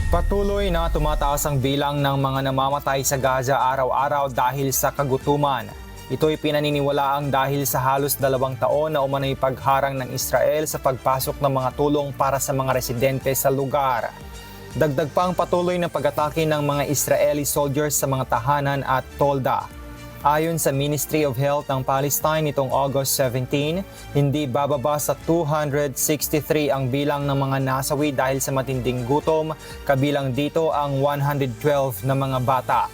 Patuloy na tumataas ang bilang ng mga namamatay sa Gaza araw-araw dahil sa kagutuman. Ito'y pinaniniwalaang dahil sa halos 2 taon na umano'y pagharang ng Israel sa pagpasok ng mga tulong para sa mga residente sa lugar. Dagdag pa ang patuloy na pag-atake ng mga Israeli soldiers sa mga tahanan at tolda. Ayon sa Ministry of Health ng Palestine nitong August 17, hindi bababa sa 263 ang bilang ng mga nasawi dahil sa matinding gutom, kabilang dito ang 112 na mga bata.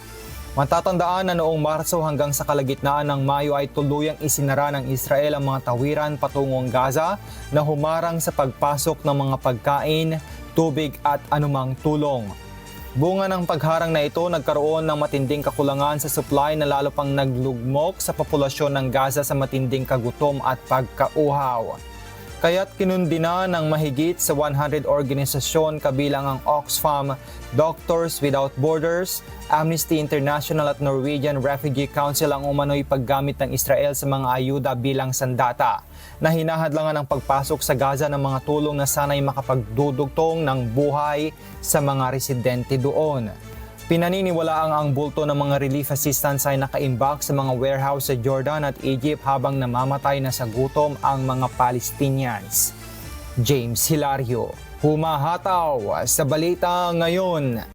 Matatandaan na noong Marso hanggang sa kalagitnaan ng Mayo ay tuluyang isinara ng Israel ang mga tawiran patungong Gaza na humarang sa pagpasok ng mga pagkain, tubig at anumang tulong. Bunga ng pagharang na ito, nagkaroon ng matinding kakulangan sa supply na lalo pang naglugmok sa populasyon ng Gaza sa matinding kagutom at pagkauhaw. Kaya't kinundina ng mahigit sa 100 organisasyon kabilang ang Oxfam, Doctors Without Borders, Amnesty International at Norwegian Refugee Council ang umano'y paggamit ng Israel sa mga ayuda bilang sandata na hinahadlangan ang pagpasok sa Gaza ng mga tulong na sana'y makapagdudugtong ng buhay sa mga residente doon. Pinaniniwalaang ang bulto ng mga relief assistance ay nakaimbak sa mga warehouse sa Jordan at Egypt habang namamatay na sa gutom ang mga Palestinians. James Hilario, humahataw sa Balita Ngayon.